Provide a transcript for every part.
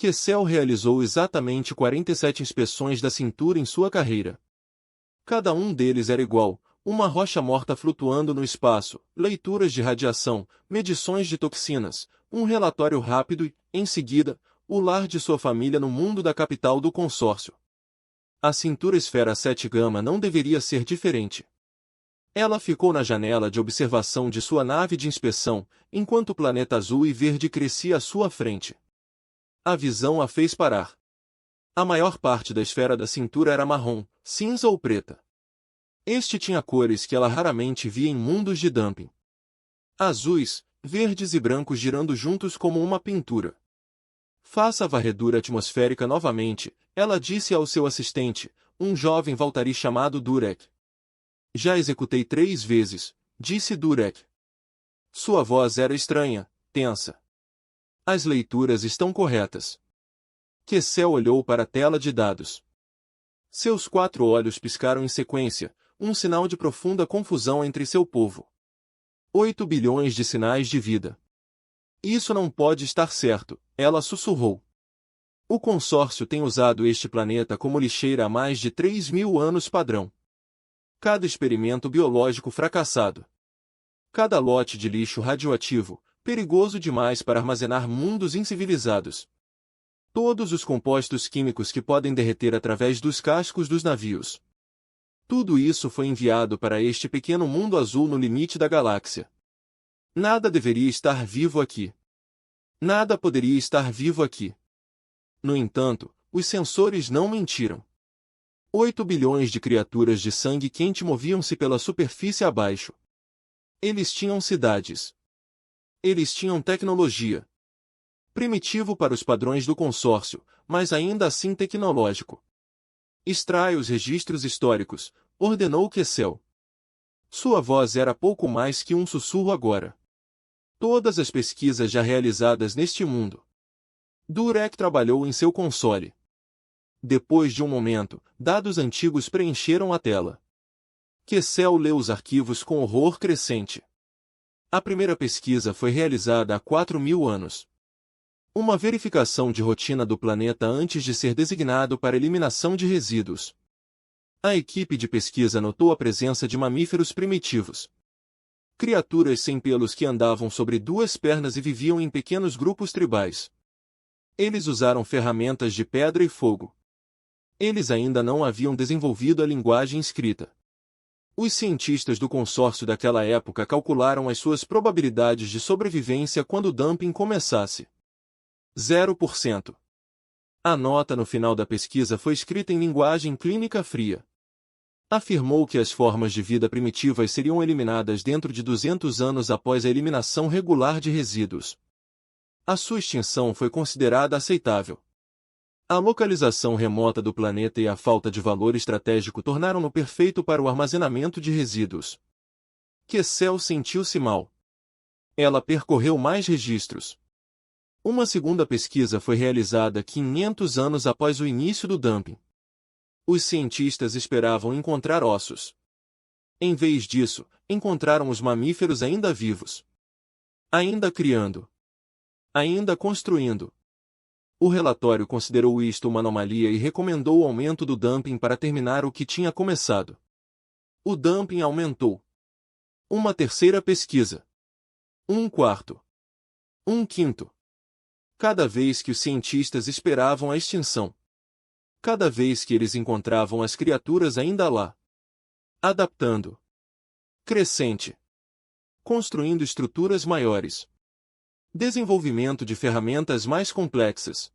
Kessel realizou exatamente 47 inspeções da cintura em sua carreira. Cada um deles era igual, uma rocha morta flutuando no espaço, leituras de radiação, medições de toxinas, um relatório rápido e, em seguida, o lar de sua família no mundo da capital do consórcio. A cintura Esfera 7 Gama não deveria ser diferente. Ela ficou na janela de observação de sua nave de inspeção, enquanto o planeta azul e verde crescia à sua frente. A visão a fez parar. A maior parte da esfera da cintura era marrom, cinza ou preta. Este tinha cores que ela raramente via em mundos de dumping. Azuis, verdes e brancos girando juntos como uma pintura. Faça a varredura atmosférica novamente, ela disse ao seu assistente, um jovem Valtari chamado Durek. Já executei 3 vezes, disse Durek. Sua voz era estranha, tensa. As leituras estão corretas. Kessel olhou para a tela de dados. Seus 4 olhos piscaram em sequência, um sinal de profunda confusão entre seu povo. 8 bilhões de sinais de vida. Isso não pode estar certo, ela sussurrou. O consórcio tem usado este planeta como lixeira há mais de 3.000 anos padrão. Cada experimento biológico fracassado. Cada lote de lixo radioativo, perigoso demais para armazenar mundos incivilizados. Todos os compostos químicos que podem derreter através dos cascos dos navios. Tudo isso foi enviado para este pequeno mundo azul no limite da galáxia. Nada deveria estar vivo aqui. Nada poderia estar vivo aqui. No entanto, os sensores não mentiram. 8 bilhões de criaturas de sangue quente moviam-se pela superfície abaixo. Eles tinham cidades. Eles tinham tecnologia. Primitivo para os padrões do consórcio, mas ainda assim tecnológico. Extrai os registros históricos, ordenou Kessel. Sua voz era pouco mais que um sussurro agora. Todas as pesquisas já realizadas neste mundo. Durek trabalhou em seu console. Depois de um momento, dados antigos preencheram a tela. Kessel leu os arquivos com horror crescente. A primeira pesquisa foi realizada há 4.000 anos. Uma verificação de rotina do planeta antes de ser designado para eliminação de resíduos. A equipe de pesquisa notou a presença de mamíferos primitivos. Criaturas sem pelos que andavam sobre 2 pernas e viviam em pequenos grupos tribais. Eles usaram ferramentas de pedra e fogo. Eles ainda não haviam desenvolvido a linguagem escrita. Os cientistas do consórcio daquela época calcularam as suas probabilidades de sobrevivência quando o dumping começasse. 0%. A nota no final da pesquisa foi escrita em linguagem clínica fria. Afirmou que as formas de vida primitivas seriam eliminadas dentro de 200 anos após a eliminação regular de resíduos. A sua extinção foi considerada aceitável. A localização remota do planeta e a falta de valor estratégico tornaram-no perfeito para o armazenamento de resíduos. Kessel sentiu-se mal. Ela percorreu mais registros. Uma segunda pesquisa foi realizada 500 anos após o início do dumping. Os cientistas esperavam encontrar ossos. Em vez disso, encontraram os mamíferos ainda vivos. Ainda criando. Ainda construindo. O relatório considerou isto uma anomalia e recomendou o aumento do dumping para terminar o que tinha começado. O dumping aumentou. Uma terceira pesquisa. 1/4. 1/5. Cada vez que os cientistas esperavam a extinção. Cada vez que eles encontravam as criaturas ainda lá. Adaptando. Crescente. Construindo estruturas maiores. Desenvolvimento de ferramentas mais complexas.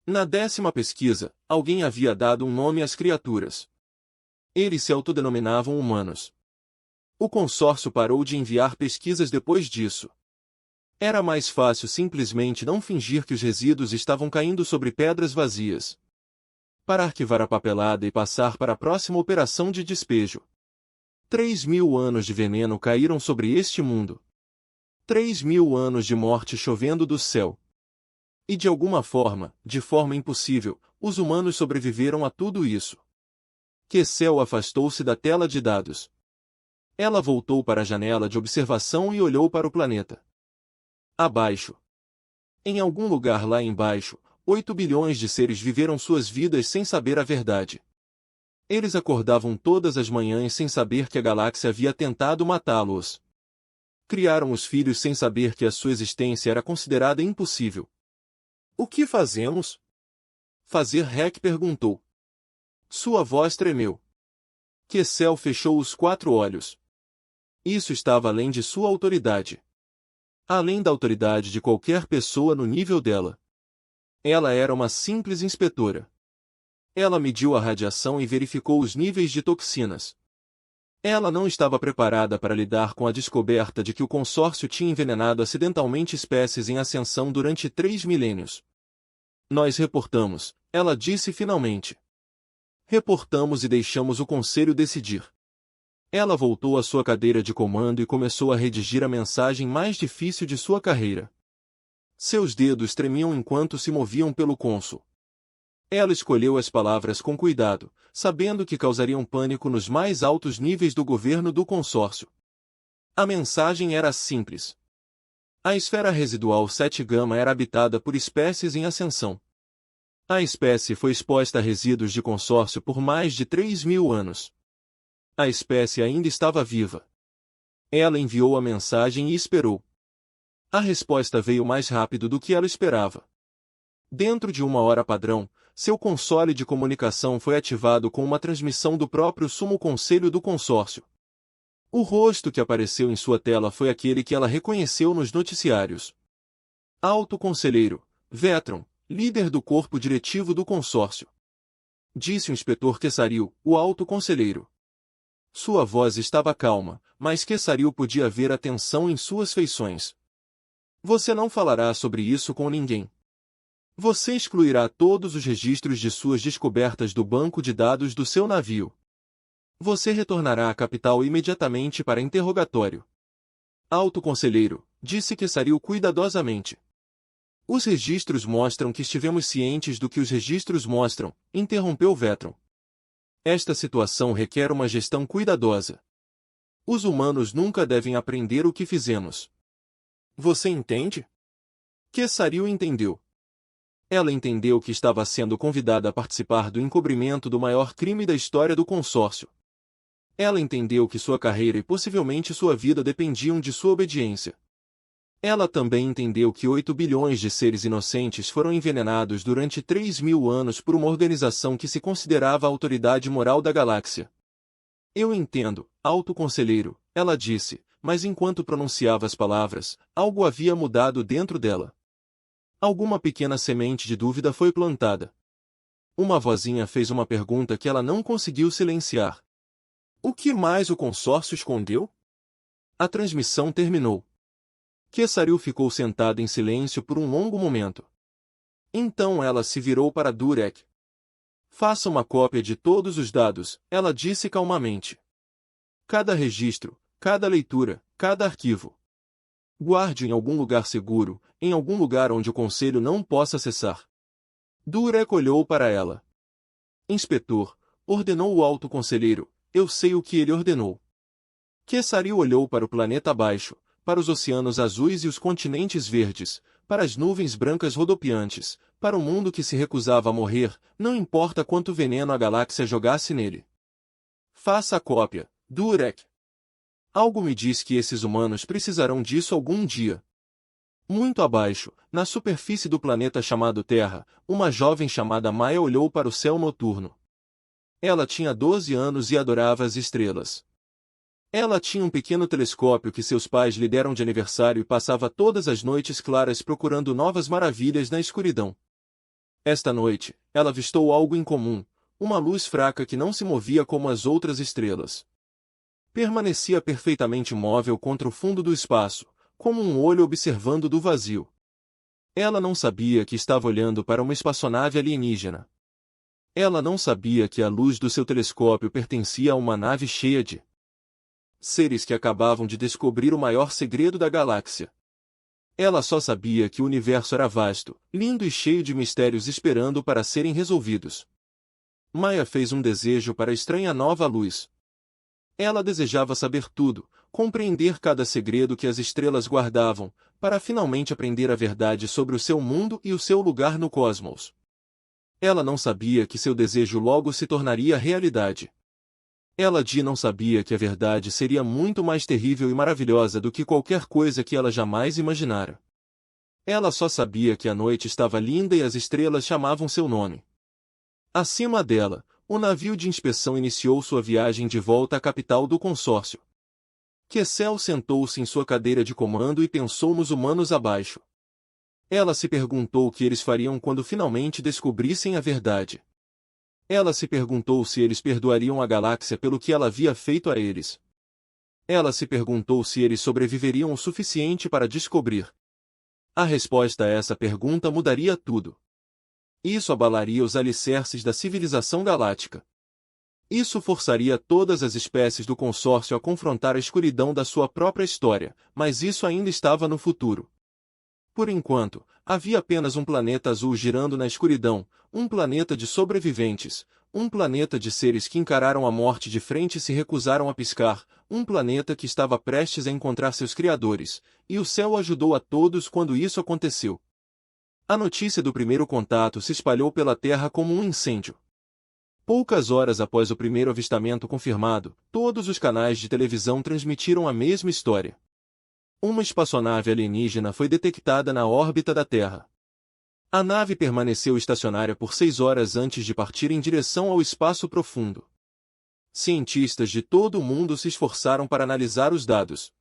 Na 10ª pesquisa, alguém havia dado um nome às criaturas. Eles se autodenominavam humanos. O consórcio parou de enviar pesquisas depois disso. Era mais fácil simplesmente não fingir que os resíduos estavam caindo sobre pedras vazias. Para arquivar a papelada e passar para a próxima operação de despejo. 3.000 anos de veneno caíram sobre este mundo. 3.000 anos de morte chovendo do céu. E de forma impossível, os humanos sobreviveram a tudo isso. Kessel afastou-se da tela de dados. Ela voltou para a janela de observação e olhou para o planeta. Abaixo. Em algum lugar lá embaixo, 8 bilhões de seres viveram suas vidas sem saber a verdade. Eles acordavam todas as manhãs sem saber que a galáxia havia tentado matá-los. Criaram os filhos sem saber que a sua existência era considerada impossível. O que fazemos? Fazer Rec perguntou. Sua voz tremeu. Kessel fechou os 4 olhos. Isso estava além de sua autoridade. Além da autoridade de qualquer pessoa no nível dela. Ela era uma simples inspetora. Ela mediu a radiação e verificou os níveis de toxinas. Ela não estava preparada para lidar com a descoberta de que o consórcio tinha envenenado acidentalmente espécies em ascensão durante 3 milênios. Nós reportamos, ela disse finalmente. Reportamos e deixamos o conselho decidir. Ela voltou à sua cadeira de comando e começou a redigir a mensagem mais difícil de sua carreira. Seus dedos tremiam enquanto se moviam pelo cônsul. Ela escolheu as palavras com cuidado, sabendo que causariam pânico nos mais altos níveis do governo do consórcio. A mensagem era simples. A esfera residual 7 Gama era habitada por espécies em ascensão. A espécie foi exposta a resíduos de consórcio por mais de 3.000 anos. A espécie ainda estava viva. Ela enviou a mensagem e esperou. A resposta veio mais rápido do que ela esperava. Dentro de 1 hora padrão, seu console de comunicação foi ativado com uma transmissão do próprio Sumo Conselho do Consórcio. O rosto que apareceu em sua tela foi aquele que ela reconheceu nos noticiários. Alto Conselheiro, Vetron, líder do corpo diretivo do consórcio. Disse o inspetor Kessaril, o Alto Conselheiro. Sua voz estava calma, mas Kessaril podia ver a tensão em suas feições. Você não falará sobre isso com ninguém. Você excluirá todos os registros de suas descobertas do banco de dados do seu navio. Você retornará à capital imediatamente para interrogatório. Alto Conselheiro, disse Kessaril cuidadosamente. Os registros mostram que estivemos cientes do que os registros mostram, interrompeu Vetron. Esta situação requer uma gestão cuidadosa. Os humanos nunca devem aprender o que fizemos. Você entende? Kessaril entendeu. Ela entendeu que estava sendo convidada a participar do encobrimento do maior crime da história do consórcio. Ela entendeu que sua carreira e possivelmente sua vida dependiam de sua obediência. Ela também entendeu que 8 bilhões de seres inocentes foram envenenados durante 3.000 anos por uma organização que se considerava a autoridade moral da galáxia. Eu entendo, Alto Conselheiro, ela disse, mas enquanto pronunciava as palavras, algo havia mudado dentro dela. Alguma pequena semente de dúvida foi plantada. Uma vozinha fez uma pergunta que ela não conseguiu silenciar. O que mais o consórcio escondeu? A transmissão terminou. Kessaril ficou sentada em silêncio por um longo momento. Então ela se virou para Durek. Faça uma cópia de todos os dados, ela disse calmamente. Cada registro, cada leitura, cada arquivo. Guarde em algum lugar seguro, em algum lugar onde o conselho não possa acessar. Durek olhou para ela. Inspetor, ordenou o alto conselheiro, eu sei o que ele ordenou. Kessaril olhou para o planeta abaixo, para os oceanos azuis e os continentes verdes, para as nuvens brancas rodopiantes, para o mundo que se recusava a morrer, não importa quanto veneno a galáxia jogasse nele. Faça a cópia, Durek. Algo me diz que esses humanos precisarão disso algum dia. Muito abaixo, na superfície do planeta chamado Terra, uma jovem chamada Maya olhou para o céu noturno. Ela tinha 12 anos e adorava as estrelas. Ela tinha um pequeno telescópio que seus pais lhe deram de aniversário e passava todas as noites claras procurando novas maravilhas na escuridão. Esta noite, ela avistou algo incomum, uma luz fraca que não se movia como as outras estrelas. Permanecia perfeitamente móvel contra o fundo do espaço, como um olho observando do vazio. Ela não sabia que estava olhando para uma espaçonave alienígena. Ela não sabia que a luz do seu telescópio pertencia a uma nave cheia de seres que acabavam de descobrir o maior segredo da galáxia. Ela só sabia que o universo era vasto, lindo e cheio de mistérios esperando para serem resolvidos. Maya fez um desejo para a estranha nova luz. Ela desejava saber tudo, compreender cada segredo que as estrelas guardavam, para finalmente aprender a verdade sobre o seu mundo e o seu lugar no cosmos. Ela não sabia que seu desejo logo se tornaria realidade. Ela não sabia que a verdade seria muito mais terrível e maravilhosa do que qualquer coisa que ela jamais imaginara. Ela só sabia que a noite estava linda e as estrelas chamavam seu nome. Acima dela, o navio de inspeção iniciou sua viagem de volta à capital do consórcio. Kessel sentou-se em sua cadeira de comando e pensou nos humanos abaixo. Ela se perguntou o que eles fariam quando finalmente descobrissem a verdade. Ela se perguntou se eles perdoariam a galáxia pelo que ela havia feito a eles. Ela se perguntou se eles sobreviveriam o suficiente para descobrir. A resposta a essa pergunta mudaria tudo. Isso abalaria os alicerces da civilização galáctica. Isso forçaria todas as espécies do consórcio a confrontar a escuridão da sua própria história, mas isso ainda estava no futuro. Por enquanto, havia apenas um planeta azul girando na escuridão, um planeta de sobreviventes, um planeta de seres que encararam a morte de frente e se recusaram a piscar, um planeta que estava prestes a encontrar seus criadores, e o céu ajudou a todos quando isso aconteceu. A notícia do primeiro contato se espalhou pela Terra como um incêndio. Poucas horas após o primeiro avistamento confirmado, todos os canais de televisão transmitiram a mesma história. Uma espaçonave alienígena foi detectada na órbita da Terra. A nave permaneceu estacionária por 6 horas antes de partir em direção ao espaço profundo. Cientistas de todo o mundo se esforçaram para analisar os dados.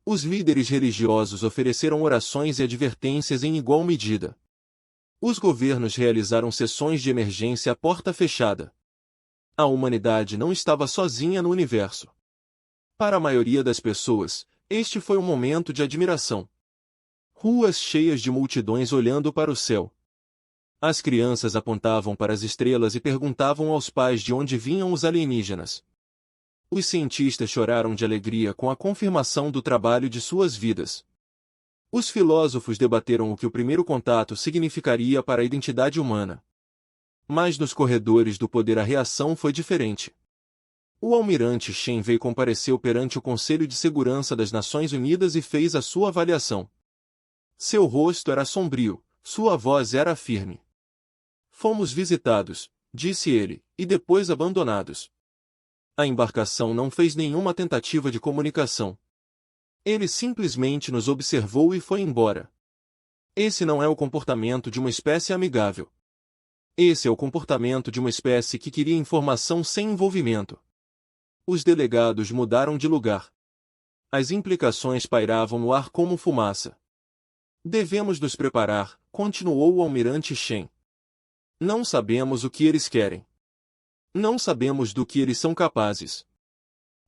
Os líderes religiosos ofereceram orações e advertências em igual medida. Os governos realizaram sessões de emergência à porta fechada. A humanidade não estava sozinha no universo. Para a maioria das pessoas, este foi um momento de admiração. Ruas cheias de multidões olhando para o céu. As crianças apontavam para as estrelas e perguntavam aos pais de onde vinham os alienígenas. Os cientistas choraram de alegria com a confirmação do trabalho de suas vidas. Os filósofos debateram o que o primeiro contato significaria para a identidade humana. Mas nos corredores do poder a reação foi diferente. O almirante Shen Wei compareceu perante o Conselho de Segurança das Nações Unidas e fez a sua avaliação. Seu rosto era sombrio, sua voz era firme. Fomos visitados, disse ele, e depois abandonados. A embarcação não fez nenhuma tentativa de comunicação. Ele simplesmente nos observou e foi embora. Esse não é o comportamento de uma espécie amigável. Esse é o comportamento de uma espécie que queria informação sem envolvimento. Os delegados mudaram de lugar. As implicações pairavam no ar como fumaça. Devemos nos preparar, continuou o almirante Shen. Não sabemos o que eles querem. Não sabemos do que eles são capazes.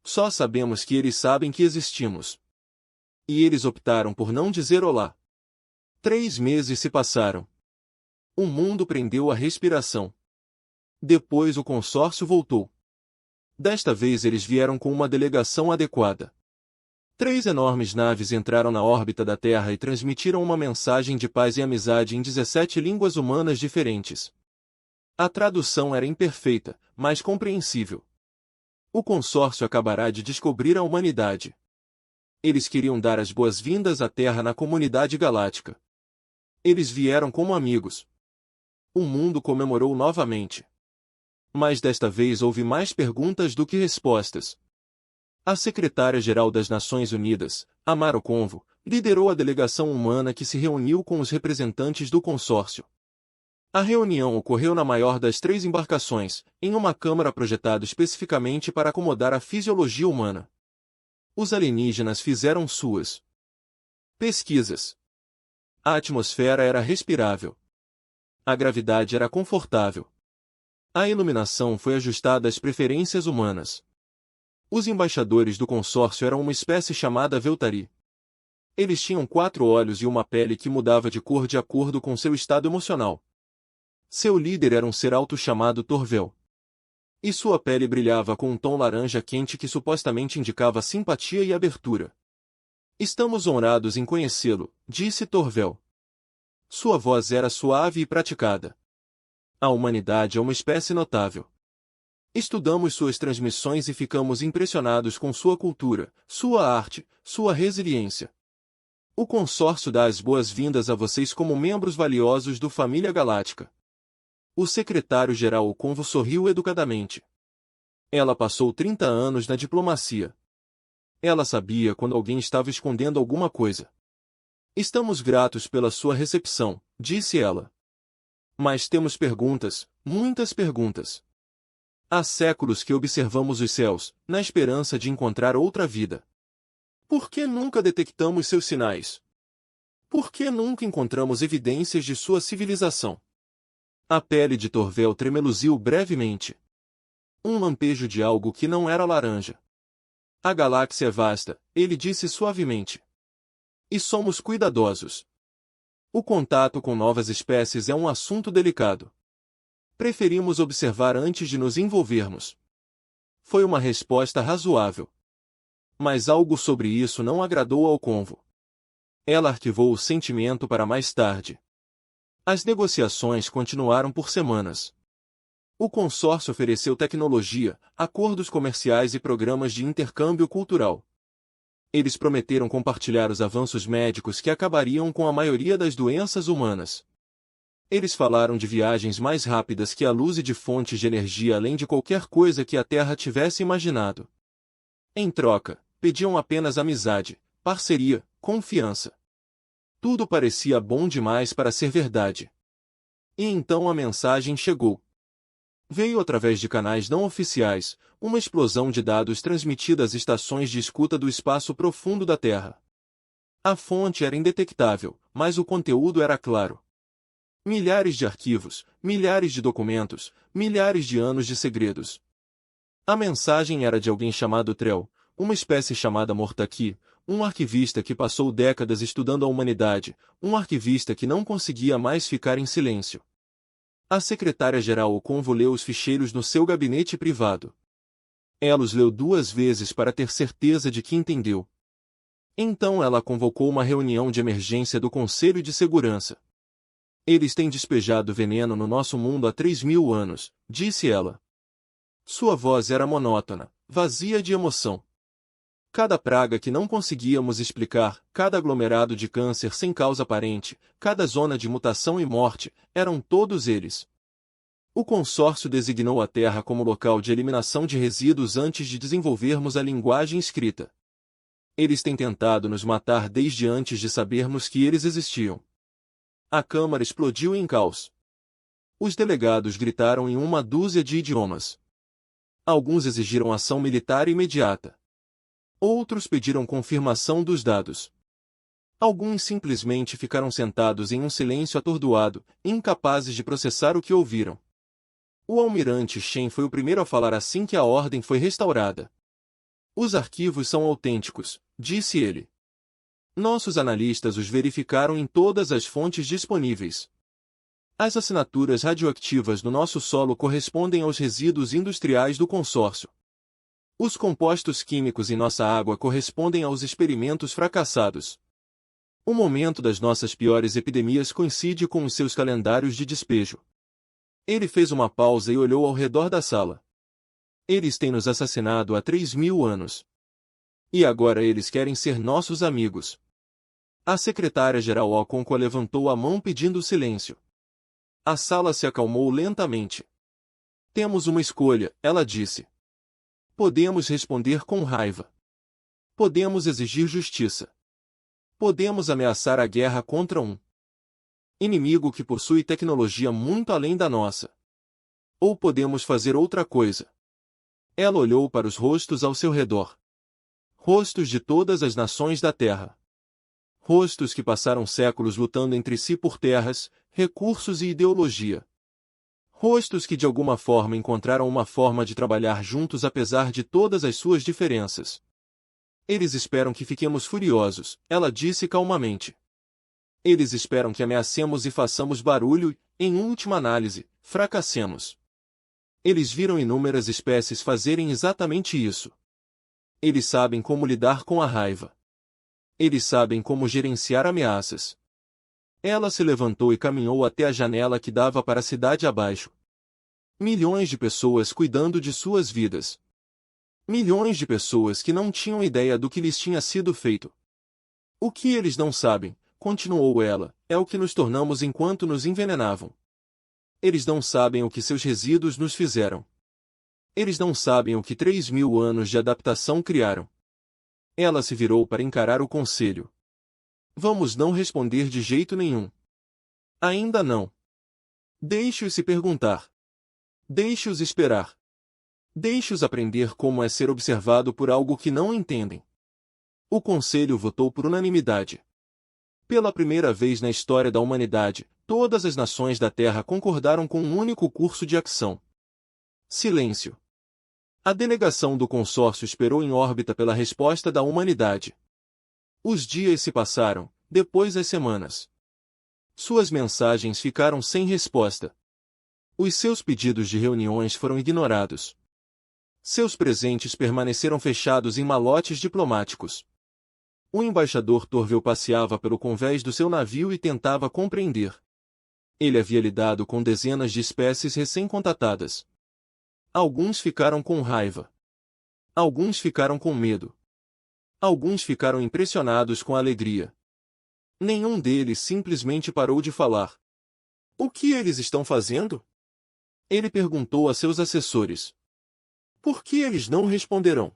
Só sabemos que eles sabem que existimos. E eles optaram por não dizer olá. 3 meses se passaram. O mundo prendeu a respiração. Depois o consórcio voltou. Desta vez eles vieram com uma delegação adequada. 3 enormes naves entraram na órbita da Terra e transmitiram uma mensagem de paz e amizade em 17 línguas humanas diferentes. A tradução era imperfeita, mas compreensível. O consórcio acabará de descobrir a humanidade. Eles queriam dar as boas-vindas à Terra na comunidade galáctica. Eles vieram como amigos. O mundo comemorou novamente. Mas desta vez houve mais perguntas do que respostas. A secretária-geral das Nações Unidas, Amaro Convo, liderou a delegação humana que se reuniu com os representantes do consórcio. A reunião ocorreu na maior das 3 embarcações, em uma câmara projetada especificamente para acomodar a fisiologia humana. Os alienígenas fizeram suas pesquisas. A atmosfera era respirável. A gravidade era confortável. A iluminação foi ajustada às preferências humanas. Os embaixadores do consórcio eram uma espécie chamada Veltari. Eles tinham 4 olhos e uma pele que mudava de cor de acordo com seu estado emocional. Seu líder era um ser alto chamado Torvel. E sua pele brilhava com um tom laranja quente que supostamente indicava simpatia e abertura. Estamos honrados em conhecê-lo, disse Torvel. Sua voz era suave e praticada. A humanidade é uma espécie notável. Estudamos suas transmissões e ficamos impressionados com sua cultura, sua arte, sua resiliência. O consórcio dá as boas-vindas a vocês como membros valiosos do Família Galáctica. O secretário-geral o Convo sorriu educadamente. Ela passou 30 anos na diplomacia. Ela sabia quando alguém estava escondendo alguma coisa. Estamos gratos pela sua recepção, disse ela. Mas temos perguntas, muitas perguntas. Há séculos que observamos os céus, na esperança de encontrar outra vida. Por que nunca detectamos seus sinais? Por que nunca encontramos evidências de sua civilização? A pele de Torvel tremeluziu brevemente. Um lampejo de algo que não era laranja. A galáxia é vasta, ele disse suavemente. E somos cuidadosos. O contato com novas espécies é um assunto delicado. Preferimos observar antes de nos envolvermos. Foi uma resposta razoável. Mas algo sobre isso não agradou ao Convo. Ela arquivou o sentimento para mais tarde. As negociações continuaram por semanas. O consórcio ofereceu tecnologia, acordos comerciais e programas de intercâmbio cultural. Eles prometeram compartilhar os avanços médicos que acabariam com a maioria das doenças humanas. Eles falaram de viagens mais rápidas que a luz e de fontes de energia além de qualquer coisa que a Terra tivesse imaginado. Em troca, pediam apenas amizade, parceria, confiança. Tudo parecia bom demais para ser verdade. E então a mensagem chegou. Veio através de canais não oficiais, uma explosão de dados transmitida às estações de escuta do espaço profundo da Terra. A fonte era indetectável, mas o conteúdo era claro. Milhares de arquivos, milhares de documentos, milhares de anos de segredos. A mensagem era de alguém chamado Trell, uma espécie chamada Mortaki, um arquivista que passou décadas estudando a humanidade, um arquivista que não conseguia mais ficar em silêncio. A secretária-geral o Convo leu os ficheiros no seu gabinete privado. Ela os leu 2 vezes para ter certeza de que entendeu. Então ela convocou uma reunião de emergência do Conselho de Segurança. Eles têm despejado veneno no nosso mundo há 3.000 anos, disse ela. Sua voz era monótona, vazia de emoção. Cada praga que não conseguíamos explicar, cada aglomerado de câncer sem causa aparente, cada zona de mutação e morte, eram todos eles. O consórcio designou a Terra como local de eliminação de resíduos antes de desenvolvermos a linguagem escrita. Eles têm tentado nos matar desde antes de sabermos que eles existiam. A Câmara explodiu em caos. Os delegados gritaram em 12 de idiomas. Alguns exigiram ação militar imediata. Outros pediram confirmação dos dados. Alguns simplesmente ficaram sentados em um silêncio atordoado, incapazes de processar o que ouviram. O almirante Shen foi o primeiro a falar assim que a ordem foi restaurada. Os arquivos são autênticos, disse ele. Nossos analistas os verificaram em todas as fontes disponíveis. As assinaturas radioativas no nosso solo correspondem aos resíduos industriais do consórcio. Os compostos químicos em nossa água correspondem aos experimentos fracassados. O momento das nossas piores epidemias coincide com os seus calendários de despejo. Ele fez uma pausa e olhou ao redor da sala. Eles têm nos assassinado há 3.000 anos. E agora eles querem ser nossos amigos. A secretária-geral Okonkwo levantou a mão pedindo silêncio. A sala se acalmou lentamente. Temos uma escolha, ela disse. Podemos responder com raiva. Podemos exigir justiça. Podemos ameaçar a guerra contra um inimigo que possui tecnologia muito além da nossa. Ou podemos fazer outra coisa. Ela olhou para os rostos ao seu redor. Rostos de todas as nações da Terra. Rostos que passaram séculos lutando entre si por terras, recursos e ideologia. Rostos que de alguma forma encontraram uma forma de trabalhar juntos apesar de todas as suas diferenças. Eles esperam que fiquemos furiosos, ela disse calmamente. Eles esperam que ameacemos e façamos barulho e, em última análise, fracassemos. Eles viram inúmeras espécies fazerem exatamente isso. Eles sabem como lidar com a raiva. Eles sabem como gerenciar ameaças. Ela se levantou e caminhou até a janela que dava para a cidade abaixo. Milhões de pessoas cuidando de suas vidas. Milhões de pessoas que não tinham ideia do que lhes tinha sido feito. O que eles não sabem, continuou ela, é o que nos tornamos enquanto nos envenenavam. Eles não sabem o que seus resíduos nos fizeram. Eles não sabem o que 3.000 anos de adaptação criaram. Ela se virou para encarar o conselho. Vamos não responder de jeito nenhum. Ainda não. Deixe-os se perguntar. Deixe-os esperar. Deixe-os aprender como é ser observado por algo que não entendem. O conselho votou por unanimidade. Pela primeira vez na história da humanidade, todas as nações da Terra concordaram com um único curso de ação. Silêncio. A delegação do consórcio esperou em órbita pela resposta da humanidade. Os dias se passaram, depois as semanas. Suas mensagens ficaram sem resposta. Os seus pedidos de reuniões foram ignorados. Seus presentes permaneceram fechados em malotes diplomáticos. O embaixador Torvel passeava pelo convés do seu navio e tentava compreender. Ele havia lidado com dezenas de espécies recém-contatadas. Alguns ficaram com raiva. Alguns ficaram com medo. Alguns ficaram impressionados com alegria. Nenhum deles simplesmente parou de falar. O que eles estão fazendo? Ele perguntou a seus assessores. Por que eles não responderão?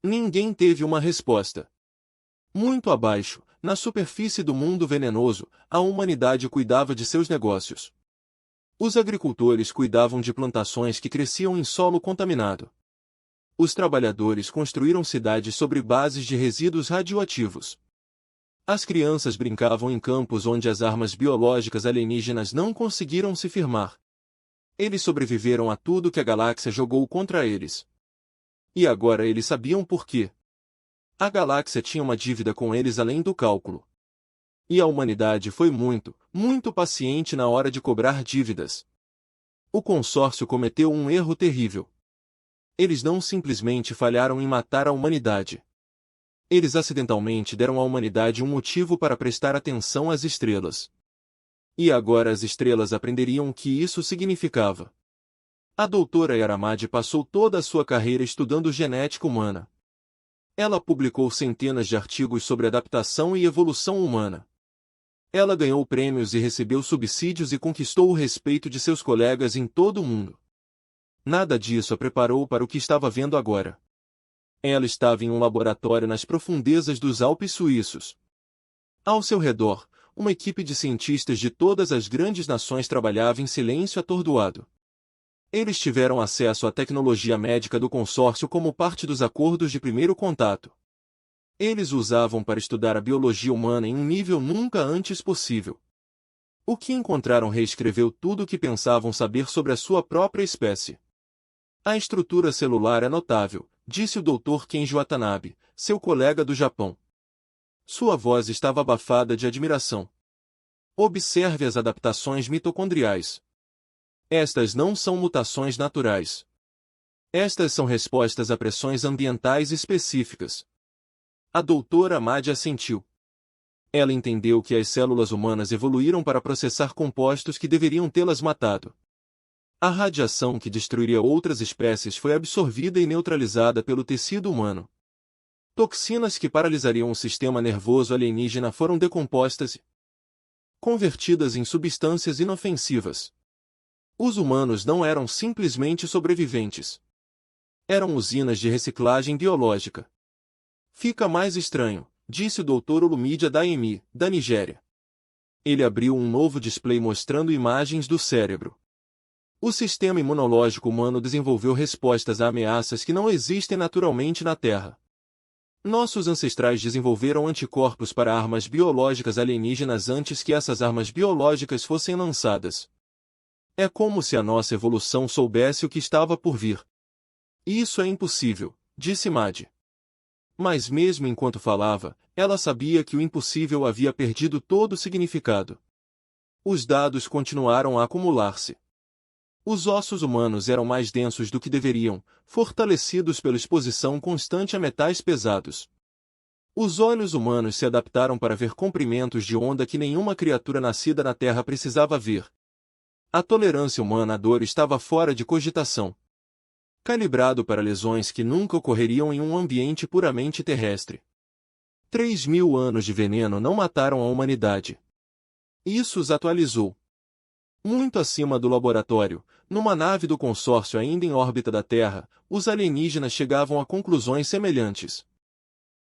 Ninguém teve uma resposta. Muito abaixo, na superfície do mundo venenoso, a humanidade cuidava de seus negócios. Os agricultores cuidavam de plantações que cresciam em solo contaminado. Os trabalhadores construíram cidades sobre bases de resíduos radioativos. As crianças brincavam em campos onde as armas biológicas alienígenas não conseguiram se firmar. Eles sobreviveram a tudo que a galáxia jogou contra eles. E agora eles sabiam por quê. A galáxia tinha uma dívida com eles além do cálculo. E a humanidade foi muito, muito paciente na hora de cobrar dívidas. O consórcio cometeu um erro terrível. Eles não simplesmente falharam em matar a humanidade. Eles acidentalmente deram à humanidade um motivo para prestar atenção às estrelas. E agora as estrelas aprenderiam o que isso significava. A doutora Yaramadi passou toda a sua carreira estudando genética humana. Ela publicou centenas de artigos sobre adaptação e evolução humana. Ela ganhou prêmios e recebeu subsídios e conquistou o respeito de seus colegas em todo o mundo. Nada disso a preparou para o que estava vendo agora. Ela estava em um laboratório nas profundezas dos Alpes suíços. Ao seu redor, uma equipe de cientistas de todas as grandes nações trabalhava em silêncio atordoado. Eles tiveram acesso à tecnologia médica do consórcio como parte dos acordos de primeiro contato. Eles o usavam para estudar a biologia humana em um nível nunca antes possível. O que encontraram reescreveu tudo o que pensavam saber sobre a sua própria espécie. A estrutura celular é notável, disse o Dr. Kenji Watanabe, seu colega do Japão. Sua voz estava abafada de admiração. Observe as adaptações mitocondriais. Estas não são mutações naturais. Estas são respostas a pressões ambientais específicas. A doutora Amadi assentiu. Ela entendeu que as células humanas evoluíram para processar compostos que deveriam tê-las matado. A radiação que destruiria outras espécies foi absorvida e neutralizada pelo tecido humano. Toxinas que paralisariam o sistema nervoso alienígena foram decompostas e convertidas em substâncias inofensivas. Os humanos não eram simplesmente sobreviventes. Eram usinas de reciclagem biológica. Fica mais estranho, disse o Dr. Olumide Adeyemi, da Nigéria. Ele abriu um novo display mostrando imagens do cérebro. O sistema imunológico humano desenvolveu respostas a ameaças que não existem naturalmente na Terra. Nossos ancestrais desenvolveram anticorpos para armas biológicas alienígenas antes que essas armas biológicas fossem lançadas. É como se a nossa evolução soubesse o que estava por vir. Isso é impossível, disse Madi. Mas mesmo enquanto falava, ela sabia que o impossível havia perdido todo o significado. Os dados continuaram a acumular-se. Os ossos humanos eram mais densos do que deveriam, fortalecidos pela exposição constante a metais pesados. Os olhos humanos se adaptaram para ver comprimentos de onda que nenhuma criatura nascida na Terra precisava ver. A tolerância humana à dor estava fora de cogitação. Calibrado para lesões que nunca ocorreriam em um ambiente puramente terrestre. 3.000 anos de veneno não mataram a humanidade. Isso os atualizou. Muito acima do laboratório, numa nave do consórcio ainda em órbita da Terra, os alienígenas chegavam a conclusões semelhantes.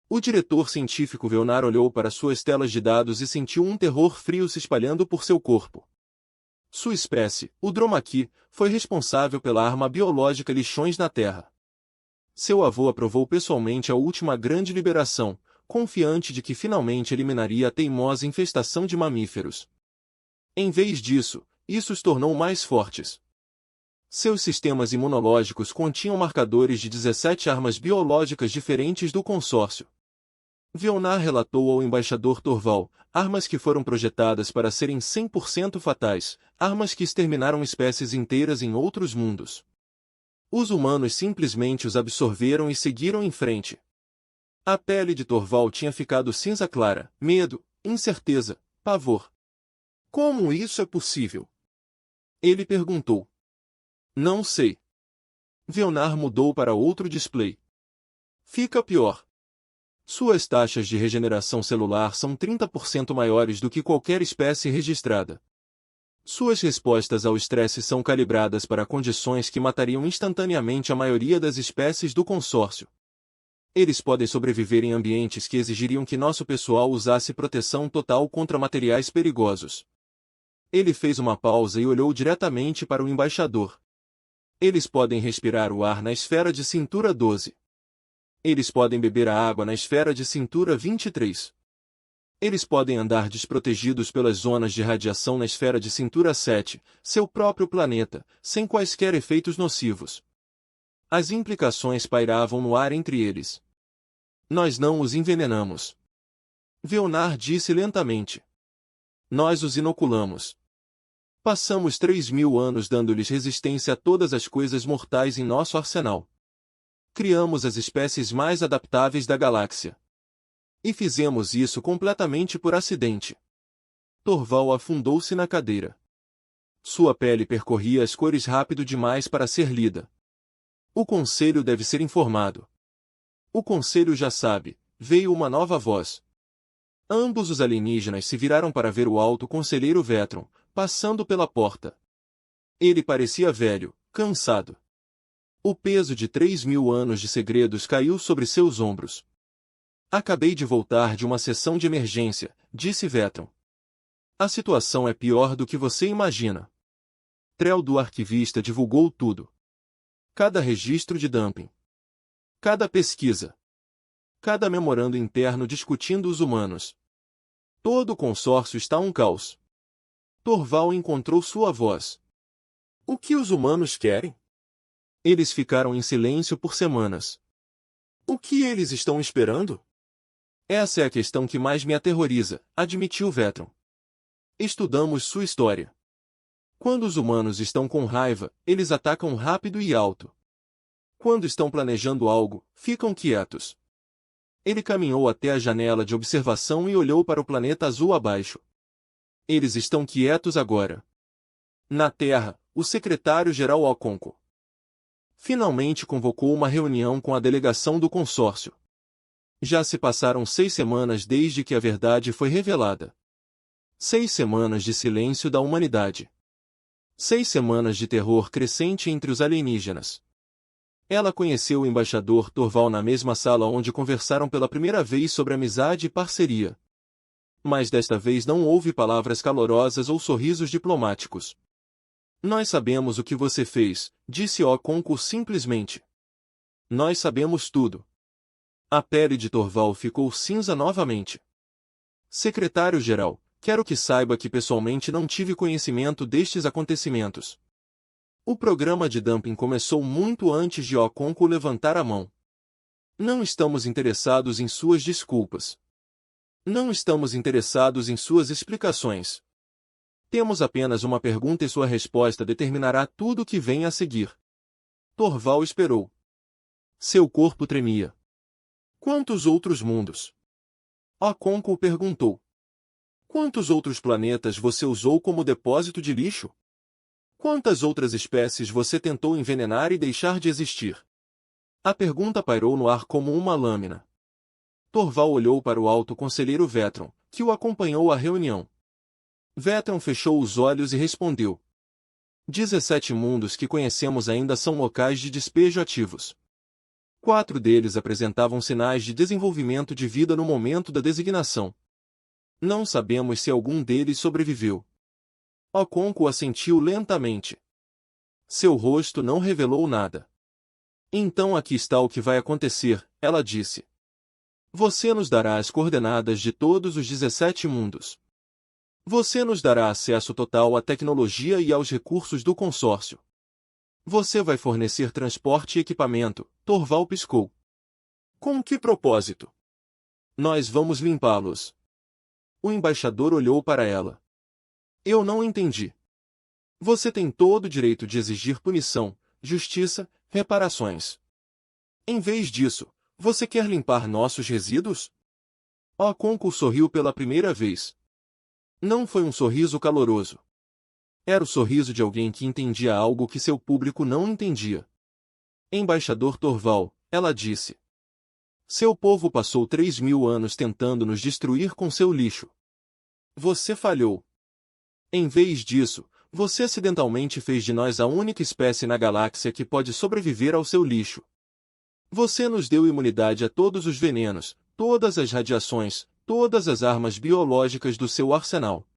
O diretor científico Veonar olhou para suas telas de dados e sentiu um terror frio se espalhando por seu corpo. Sua espécie, o Dromaki, foi responsável pela arma biológica lixões na Terra. Seu avô aprovou pessoalmente a última grande liberação, confiante de que finalmente eliminaria a teimosa infestação de mamíferos. Em vez disso, isso os tornou mais fortes. Seus sistemas imunológicos continham marcadores de 17 armas biológicas diferentes do consórcio. Veonar relatou ao embaixador Torval, armas que foram projetadas para serem 100% fatais, armas que exterminaram espécies inteiras em outros mundos. Os humanos simplesmente os absorveram e seguiram em frente. A pele de Torval tinha ficado cinza clara, medo, incerteza, pavor. Como isso é possível? Ele perguntou. Não sei. Veonar mudou para outro display. Fica pior. Suas taxas de regeneração celular são 30% maiores do que qualquer espécie registrada. Suas respostas ao estresse são calibradas para condições que matariam instantaneamente a maioria das espécies do consórcio. Eles podem sobreviver em ambientes que exigiriam que nosso pessoal usasse proteção total contra materiais perigosos. Ele fez uma pausa e olhou diretamente para o embaixador. Eles podem respirar o ar na esfera de cintura 12. Eles podem beber a água na esfera de cintura 23. Eles podem andar desprotegidos pelas zonas de radiação na esfera de cintura 7, seu próprio planeta, sem quaisquer efeitos nocivos. As implicações pairavam no ar entre eles. Nós não os envenenamos. Veonar disse lentamente. Nós os inoculamos. Passamos 3.000 anos dando-lhes resistência a todas as coisas mortais em nosso arsenal. Criamos as espécies mais adaptáveis da galáxia. E fizemos isso completamente por acidente. Torval afundou-se na cadeira. Sua pele percorria as cores rápido demais para ser lida. O conselho deve ser informado. O conselho já sabe, veio uma nova voz. Ambos os alienígenas se viraram para ver o alto conselheiro Vetron, passando pela porta. Ele parecia velho, cansado. O peso de 3.000 anos de segredos caiu sobre seus ombros. Acabei de voltar de uma sessão de emergência, disse Vetron. A situação é pior do que você imagina. Trell do arquivista divulgou tudo. Cada registro de dumping. Cada pesquisa. Cada memorando interno discutindo os humanos. Todo o consórcio está um caos. Torval encontrou sua voz. O que os humanos querem? Eles ficaram em silêncio por semanas. O que eles estão esperando? Essa é a questão que mais me aterroriza, admitiu Vetron. Estudamos sua história. Quando os humanos estão com raiva, eles atacam rápido e alto. Quando estão planejando algo, ficam quietos. Ele caminhou até a janela de observação e olhou para o planeta azul abaixo. Eles estão quietos agora. Na Terra, o secretário-geral Okonko finalmente convocou uma reunião com a delegação do consórcio. Já se passaram 6 semanas desde que a verdade foi revelada. 6 semanas de silêncio da humanidade. 6 semanas de terror crescente entre os alienígenas. Ela conheceu o embaixador Torval na mesma sala onde conversaram pela primeira vez sobre amizade e parceria. Mas desta vez não houve palavras calorosas ou sorrisos diplomáticos. Nós sabemos o que você fez, disse Okonko simplesmente. Nós sabemos tudo. A pele de Torval ficou cinza novamente. Secretário-geral, quero que saiba que pessoalmente não tive conhecimento destes acontecimentos. O programa de dumping começou muito antes de Okonko levantar a mão. Não estamos interessados em suas desculpas. Não estamos interessados em suas explicações. Temos apenas uma pergunta e sua resposta determinará tudo o que vem a seguir. Torval esperou. Seu corpo tremia. Quantos outros mundos? Okonko perguntou. Quantos outros planetas você usou como depósito de lixo? Quantas outras espécies você tentou envenenar e deixar de existir? A pergunta pairou no ar como uma lâmina. Torval olhou para o alto conselheiro Vetron, que o acompanhou à reunião. Vetron fechou os olhos e respondeu. 17 mundos que conhecemos ainda são locais de despejo ativos. 4 deles apresentavam sinais de desenvolvimento de vida no momento da designação. Não sabemos se algum deles sobreviveu. Oconco assentiu lentamente. Seu rosto não revelou nada. Então aqui está o que vai acontecer, ela disse. Você nos dará as coordenadas de todos os 17 mundos. Você nos dará acesso total à tecnologia e aos recursos do consórcio. Você vai fornecer transporte e equipamento, Torval piscou. Com que propósito? Nós vamos limpá-los. O embaixador olhou para ela. Eu não entendi. Você tem todo o direito de exigir punição, justiça, reparações. Em vez disso, você quer limpar nossos resíduos? Oconco sorriu pela primeira vez. Não foi um sorriso caloroso. Era o sorriso de alguém que entendia algo que seu público não entendia. Embaixador Torval, ela disse. Seu povo passou 3.000 anos tentando nos destruir com seu lixo. Você falhou. Em vez disso, você acidentalmente fez de nós a única espécie na galáxia que pode sobreviver ao seu lixo. Você nos deu imunidade a todos os venenos, todas as radiações, todas as armas biológicas do seu arsenal.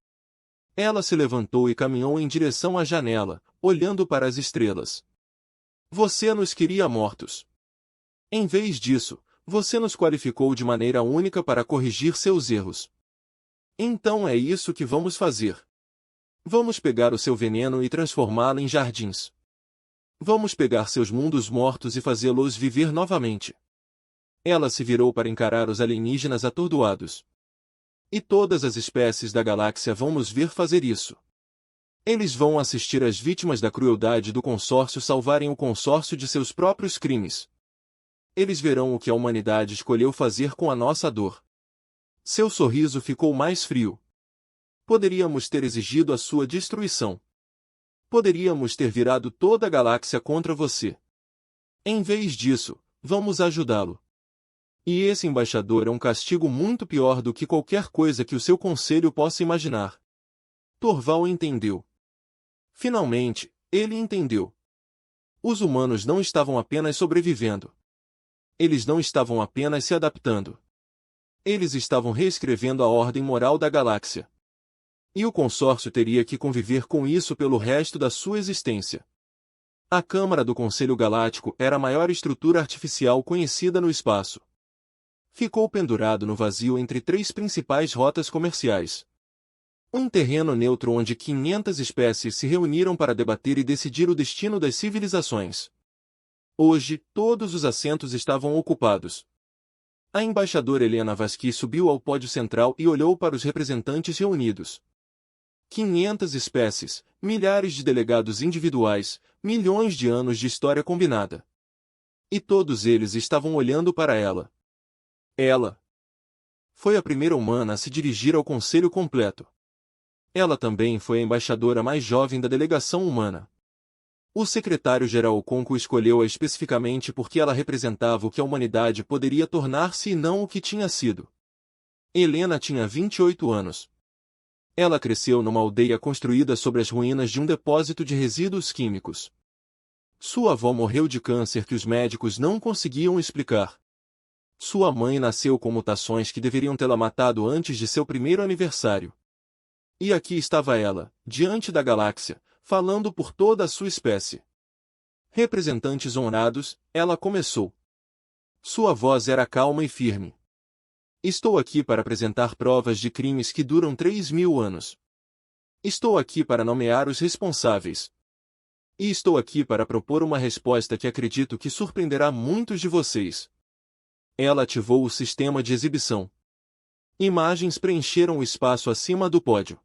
Ela se levantou e caminhou em direção à janela, olhando para as estrelas. Você nos queria mortos. Em vez disso, você nos qualificou de maneira única para corrigir seus erros. Então é isso que vamos fazer. Vamos pegar o seu veneno e transformá-lo em jardins. Vamos pegar seus mundos mortos e fazê-los viver novamente. Ela se virou para encarar os alienígenas atordoados. E todas as espécies da galáxia vão nos ver fazer isso. Eles vão assistir as vítimas da crueldade do consórcio salvarem o consórcio de seus próprios crimes. Eles verão o que a humanidade escolheu fazer com a nossa dor. Seu sorriso ficou mais frio. Poderíamos ter exigido a sua destruição. Poderíamos ter virado toda a galáxia contra você. Em vez disso, vamos ajudá-lo. E esse embaixador é um castigo muito pior do que qualquer coisa que o seu conselho possa imaginar. Torval entendeu. Finalmente, ele entendeu. Os humanos não estavam apenas sobrevivendo. Eles não estavam apenas se adaptando. Eles estavam reescrevendo a ordem moral da galáxia. E o consórcio teria que conviver com isso pelo resto da sua existência. A Câmara do Conselho Galáctico era a maior estrutura artificial conhecida no espaço. Ficou pendurado no vazio entre 3 principais rotas comerciais. Um terreno neutro onde 500 espécies se reuniram para debater e decidir o destino das civilizações. Hoje, todos os assentos estavam ocupados. A embaixadora Helena Vasqui subiu ao pódio central e olhou para os representantes reunidos. 500 espécies, milhares de delegados individuais, milhões de anos de história combinada. E todos eles estavam olhando para ela. Ela foi a primeira humana a se dirigir ao conselho completo. Ela também foi a embaixadora mais jovem da delegação humana. O secretário-geral Oconco escolheu-a especificamente porque ela representava o que a humanidade poderia tornar-se e não o que tinha sido. Helena tinha 28 anos. Ela cresceu numa aldeia construída sobre as ruínas de um depósito de resíduos químicos. Sua avó morreu de câncer que os médicos não conseguiam explicar. Sua mãe nasceu com mutações que deveriam tê-la matado antes de seu primeiro aniversário. E aqui estava ela, diante da galáxia, falando por toda a sua espécie. Representantes honrados, ela começou. Sua voz era calma e firme. Estou aqui para apresentar provas de crimes que duram 3.000 anos. Estou aqui para nomear os responsáveis. E estou aqui para propor uma resposta que acredito que surpreenderá muitos de vocês. Ela ativou o sistema de exibição. Imagens preencheram o espaço acima do pódio.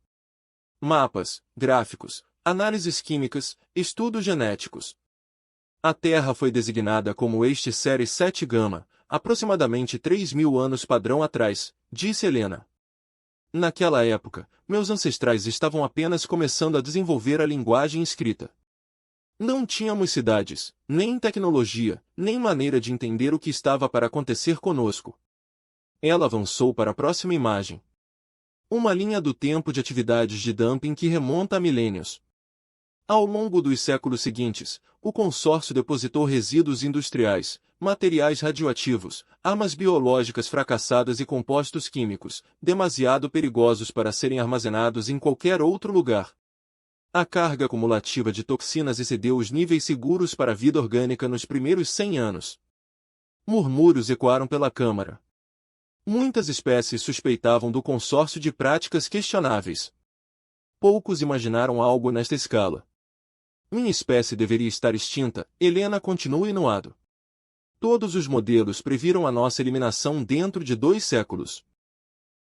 Mapas, gráficos, análises químicas, estudos genéticos. A Terra foi designada como este Série 7 Gama, aproximadamente 3.000 anos padrão atrás, disse Helena. Naquela época, meus ancestrais estavam apenas começando a desenvolver a linguagem escrita. Não tínhamos cidades, nem tecnologia, nem maneira de entender o que estava para acontecer conosco. Ela avançou para a próxima imagem. Uma linha do tempo de atividades de dumping que remonta a milênios. Ao longo dos séculos seguintes, o consórcio depositou resíduos industriais, materiais radioativos, armas biológicas fracassadas e compostos químicos, demasiado perigosos para serem armazenados em qualquer outro lugar. A carga acumulativa de toxinas excedeu os níveis seguros para a vida orgânica nos primeiros 100 anos. Murmúrios ecoaram pela Câmara. Muitas espécies suspeitavam do consórcio de práticas questionáveis. Poucos imaginaram algo nesta escala. Minha espécie deveria estar extinta, Helena continua inuado. Todos os modelos previram a nossa eliminação dentro de 2 séculos.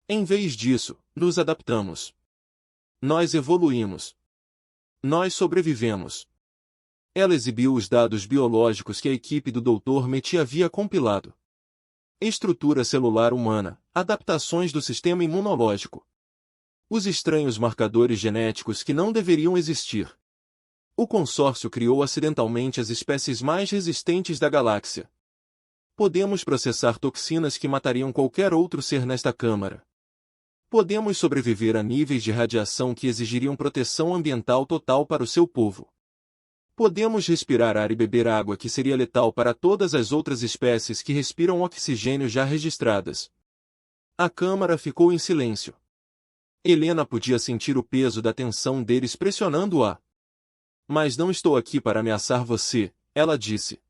Em vez disso, nos adaptamos. Nós evoluímos. Nós sobrevivemos. Ela exibiu os dados biológicos que a equipe do Dr. Meti havia compilado. Estrutura celular humana, adaptações do sistema imunológico. Os estranhos marcadores genéticos que não deveriam existir. O consórcio criou acidentalmente as espécies mais resistentes da galáxia. Podemos processar toxinas que matariam qualquer outro ser nesta câmara. Podemos sobreviver a níveis de radiação que exigiriam proteção ambiental total para o seu povo. Podemos respirar ar e beber água que seria letal para todas as outras espécies que respiram oxigênio já registradas. A câmara ficou em silêncio. Helena podia sentir o peso da tensão deles pressionando-a. Mas não estou aqui para ameaçar você, ela disse.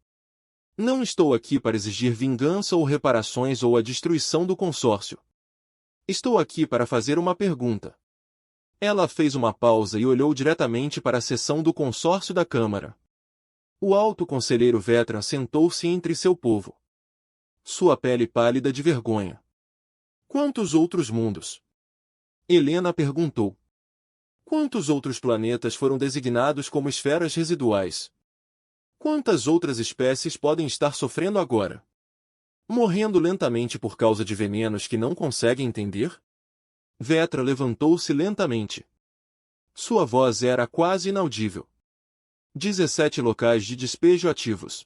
Não estou aqui para exigir vingança ou reparações ou a destruição do consórcio. Estou aqui para fazer uma pergunta. Ela fez uma pausa e olhou diretamente para a seção do consórcio da Câmara. O alto conselheiro Vetran sentou-se entre seu povo. Sua pele pálida de vergonha. Quantos outros mundos? Helena perguntou. Quantos outros planetas foram designados como esferas residuais? Quantas outras espécies podem estar sofrendo agora? Morrendo lentamente por causa de venenos que não conseguem entender? Vetra levantou-se lentamente. Sua voz era quase inaudível. 17 locais de despejo ativos.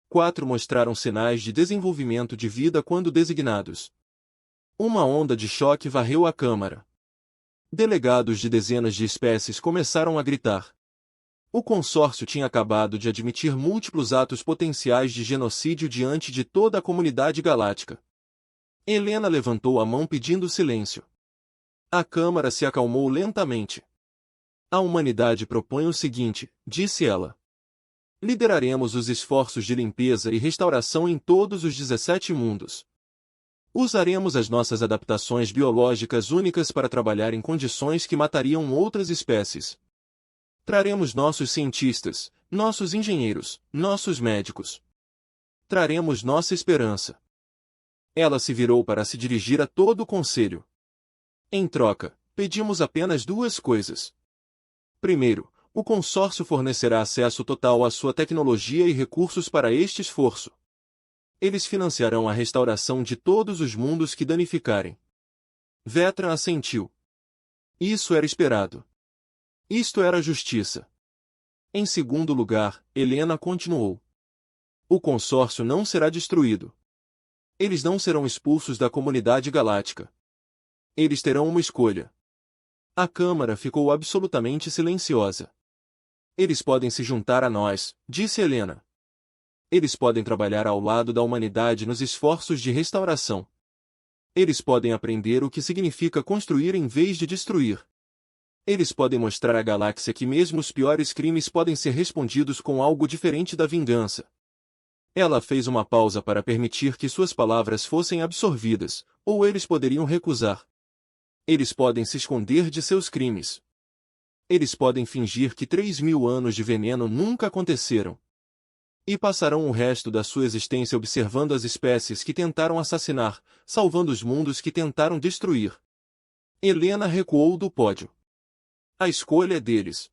4 mostraram sinais de desenvolvimento de vida quando designados. Uma onda de choque varreu a Câmara. Delegados de dezenas de espécies começaram a gritar. O consórcio tinha acabado de admitir múltiplos atos potenciais de genocídio diante de toda a comunidade galáctica. Helena levantou a mão pedindo silêncio. A Câmara se acalmou lentamente. A humanidade propõe o seguinte, disse ela. Lideraremos os esforços de limpeza e restauração em todos os 17 mundos. Usaremos as nossas adaptações biológicas únicas para trabalhar em condições que matariam outras espécies. Traremos nossos cientistas, nossos engenheiros, nossos médicos. Traremos nossa esperança. Ela se virou para se dirigir a todo o conselho. Em troca, pedimos apenas 2 coisas. Primeiro, o consórcio fornecerá acesso total à sua tecnologia e recursos para este esforço. Eles financiarão a restauração de todos os mundos que danificarem. Vetra assentiu. Isso era esperado. Isto era justiça. Em segundo lugar, Helena continuou. O consórcio não será destruído. Eles não serão expulsos da comunidade galáctica. Eles terão uma escolha. A Câmara ficou absolutamente silenciosa. Eles podem se juntar a nós, disse Helena. Eles podem trabalhar ao lado da humanidade nos esforços de restauração. Eles podem aprender o que significa construir em vez de destruir. Eles podem mostrar à galáxia que mesmo os piores crimes podem ser respondidos com algo diferente da vingança. Ela fez uma pausa para permitir que suas palavras fossem absorvidas, ou eles poderiam recusar. Eles podem se esconder de seus crimes. Eles podem fingir que 3.000 anos de veneno nunca aconteceram. E passarão o resto da sua existência observando as espécies que tentaram assassinar, salvando os mundos que tentaram destruir. Helena recuou do pódio. A escolha é deles.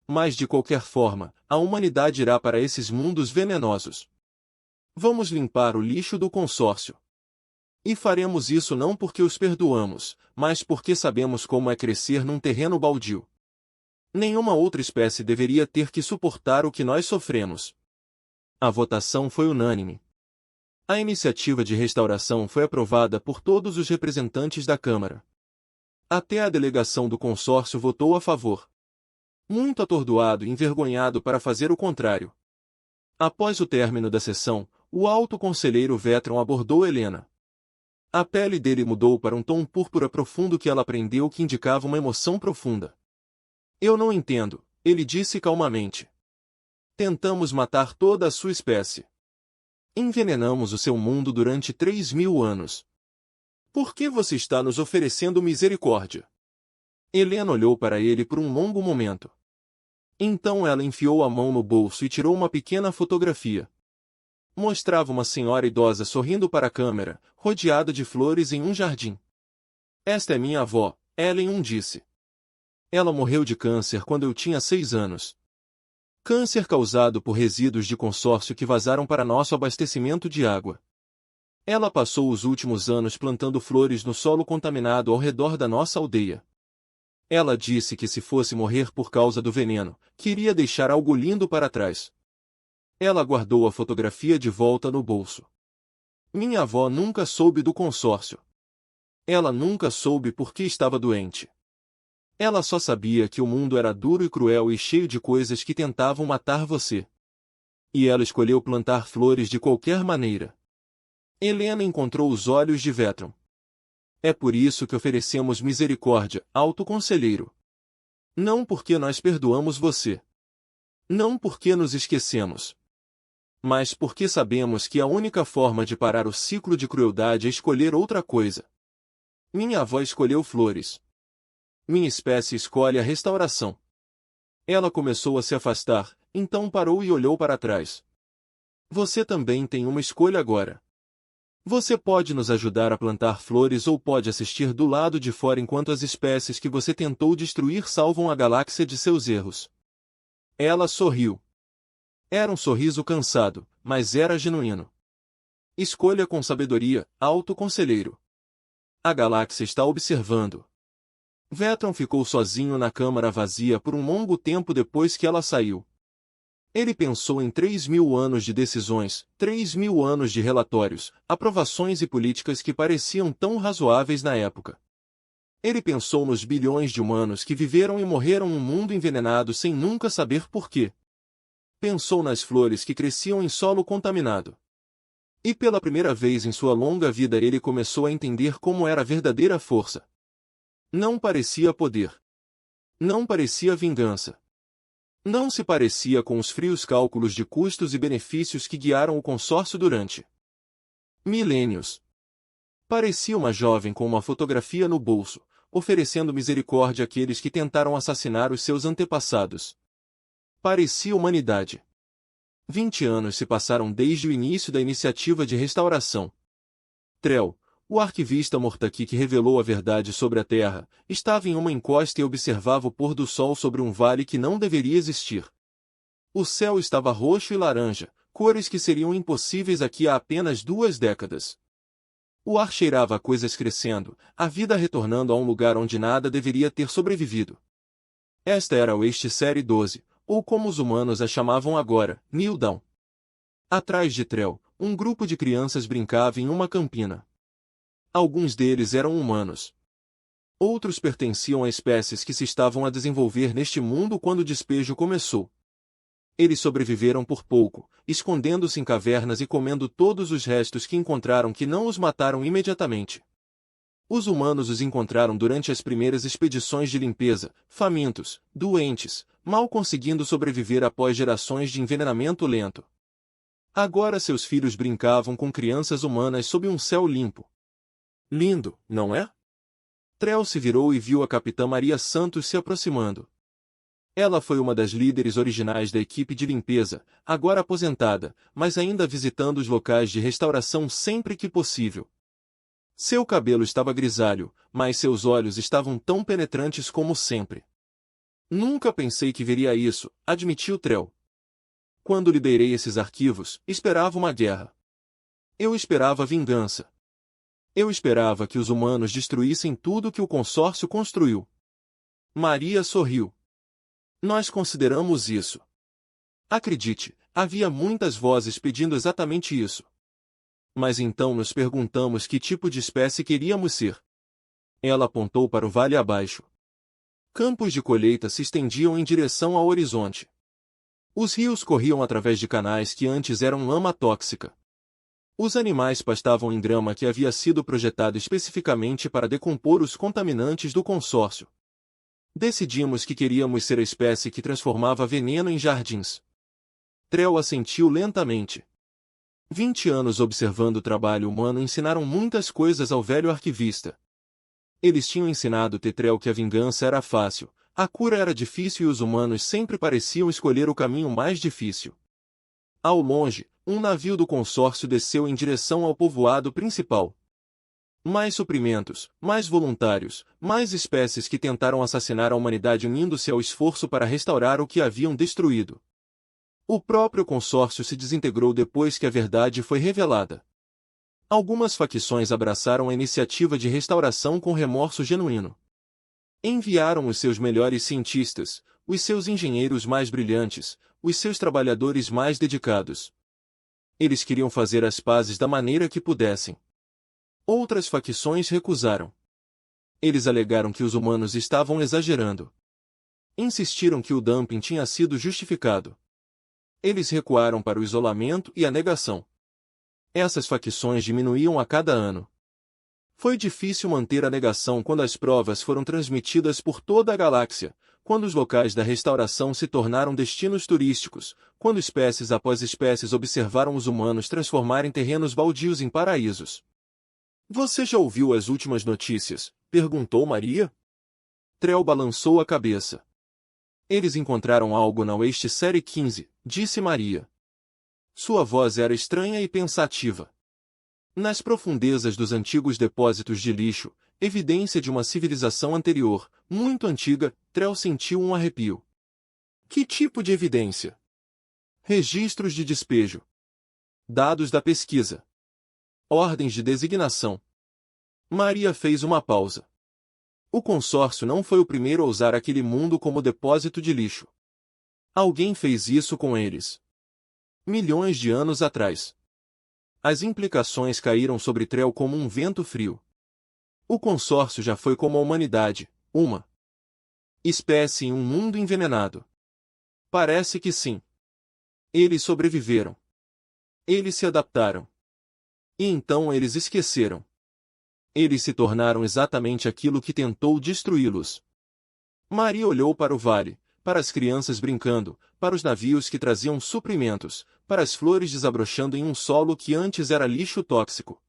Mas de qualquer forma, a humanidade irá para esses mundos venenosos. Vamos limpar o lixo do consórcio. E faremos isso não porque os perdoamos, mas porque sabemos como é crescer num terreno baldio. Nenhuma outra espécie deveria ter que suportar o que nós sofremos. A votação foi unânime. A iniciativa de restauração foi aprovada por todos os representantes da Câmara. Até a delegação do consórcio votou a favor. Muito atordoado e envergonhado para fazer o contrário. Após o término da sessão, o alto conselheiro Vétron abordou Helena. A pele dele mudou para um tom púrpura profundo que ela aprendeu que indicava uma emoção profunda. Eu não entendo, ele disse calmamente. Tentamos matar toda a sua espécie. Envenenamos o seu mundo durante 3.000 anos. Por que você está nos oferecendo misericórdia? Helena olhou para ele por um longo momento. Então ela enfiou a mão no bolso e tirou uma pequena fotografia. Mostrava uma senhora idosa sorrindo para a câmera, rodeada de flores em um jardim. Esta é minha avó, Ellen disse. Ela morreu de câncer quando eu tinha 6 anos. Câncer causado por resíduos de consórcio que vazaram para nosso abastecimento de água. Ela passou os últimos anos plantando flores no solo contaminado ao redor da nossa aldeia. Ela disse que se fosse morrer por causa do veneno, queria deixar algo lindo para trás. Ela guardou a fotografia de volta no bolso. Minha avó nunca soube do consórcio. Ela nunca soube por que estava doente. Ela só sabia que o mundo era duro e cruel e cheio de coisas que tentavam matar você. E ela escolheu plantar flores de qualquer maneira. Helena encontrou os olhos de Vétron. É por isso que oferecemos misericórdia, alto conselheiro. Não porque nós perdoamos você. Não porque nos esquecemos. Mas porque sabemos que a única forma de parar o ciclo de crueldade é escolher outra coisa. Minha avó escolheu flores. Minha espécie escolhe a restauração. Ela começou a se afastar, então parou e olhou para trás. Você também tem uma escolha agora. Você pode nos ajudar a plantar flores ou pode assistir do lado de fora enquanto as espécies que você tentou destruir salvam a galáxia de seus erros. Ela sorriu. Era um sorriso cansado, mas era genuíno. Escolha com sabedoria, alto conselheiro. A galáxia está observando. Vétron ficou sozinho na câmara vazia por um longo tempo depois que ela saiu. Ele pensou em 3.000 anos de decisões, 3.000 anos de relatórios, aprovações e políticas que pareciam tão razoáveis na época. Ele pensou nos bilhões de humanos que viveram e morreram num mundo envenenado sem nunca saber por quê. Pensou nas flores que cresciam em solo contaminado. E pela primeira vez em sua longa vida ele começou a entender como era a verdadeira força. Não parecia poder. Não parecia vingança. Não se parecia com os frios cálculos de custos e benefícios que guiaram o consórcio durante milênios. Parecia uma jovem com uma fotografia no bolso, oferecendo misericórdia àqueles que tentaram assassinar os seus antepassados. Parecia humanidade. 20 anos se passaram desde o início da iniciativa de restauração. Trell, o arquivista Mortaki que revelou a verdade sobre a Terra, estava em uma encosta e observava o pôr do sol sobre um vale que não deveria existir. O céu estava roxo e laranja, cores que seriam impossíveis aqui há apenas 2 décadas. O ar cheirava a coisas crescendo, a vida retornando a um lugar onde nada deveria ter sobrevivido. Esta era a Waste Série 12, ou como os humanos a chamavam agora, New Dawn. Atrás de Trell, um grupo de crianças brincava em uma campina. Alguns deles eram humanos. Outros pertenciam a espécies que se estavam a desenvolver neste mundo quando o despejo começou. Eles sobreviveram por pouco, escondendo-se em cavernas e comendo todos os restos que encontraram que não os mataram imediatamente. Os humanos os encontraram durante as primeiras expedições de limpeza, famintos, doentes, mal conseguindo sobreviver após gerações de envenenamento lento. Agora seus filhos brincavam com crianças humanas sob um céu limpo. Lindo, não é? Trell se virou e viu a Capitã Maria Santos se aproximando. Ela foi uma das líderes originais da equipe de limpeza, agora aposentada, mas ainda visitando os locais de restauração sempre que possível. Seu cabelo estava grisalho, mas seus olhos estavam tão penetrantes como sempre. Nunca pensei que veria isso, admitiu Trell. Quando liberei esses arquivos, esperava uma guerra. Eu esperava vingança. Eu esperava que os humanos destruíssem tudo que o consórcio construiu. Maria sorriu. Nós consideramos isso. Acredite, havia muitas vozes pedindo exatamente isso. Mas então nos perguntamos que tipo de espécie queríamos ser. Ela apontou para o vale abaixo. Campos de colheita se estendiam em direção ao horizonte. Os rios corriam através de canais que antes eram lama tóxica. Os animais pastavam em grama que havia sido projetado especificamente para decompor os contaminantes do consórcio. Decidimos que queríamos ser a espécie que transformava veneno em jardins. Trell assentiu lentamente. 20 anos observando o trabalho humano ensinaram muitas coisas ao velho arquivista. Eles tinham ensinado Tetrel que a vingança era fácil, a cura era difícil e os humanos sempre pareciam escolher o caminho mais difícil. Ao longe, um navio do consórcio desceu em direção ao povoado principal. Mais suprimentos, mais voluntários, mais espécies que tentaram assassinar a humanidade unindo-se ao esforço para restaurar o que haviam destruído. O próprio consórcio se desintegrou depois que a verdade foi revelada. Algumas facções abraçaram a iniciativa de restauração com remorso genuíno. Enviaram os seus melhores cientistas, os seus engenheiros mais brilhantes, os seus trabalhadores mais dedicados. Eles queriam fazer as pazes da maneira que pudessem. Outras facções recusaram. Eles alegaram que os humanos estavam exagerando. Insistiram que o dumping tinha sido justificado. Eles recuaram para o isolamento e a negação. Essas facções diminuíam a cada ano. Foi difícil manter a negação quando as provas foram transmitidas por toda a galáxia, quando os locais da restauração se tornaram destinos turísticos, quando espécies após espécies observaram os humanos transformarem terrenos baldios em paraísos. Você já ouviu as últimas notícias? Perguntou Maria. Trell balançou a cabeça. Eles encontraram algo na Waste Série 15, disse Maria. Sua voz era estranha e pensativa. Nas profundezas dos antigos depósitos de lixo, evidência de uma civilização anterior, muito antiga, Trell sentiu um arrepio. Que tipo de evidência? Registros de despejo. Dados da pesquisa. Ordens de designação. Maria fez uma pausa. O consórcio não foi o primeiro a usar aquele mundo como depósito de lixo. Alguém fez isso com eles. Milhões de anos atrás. As implicações caíram sobre Trell como um vento frio. O consórcio já foi como a humanidade, uma espécie em um mundo envenenado. Parece que sim. Eles sobreviveram. Eles se adaptaram. E então eles esqueceram. Eles se tornaram exatamente aquilo que tentou destruí-los. Maria olhou para o vale, para as crianças brincando, para os navios que traziam suprimentos, para as flores desabrochando em um solo que antes era lixo tóxico.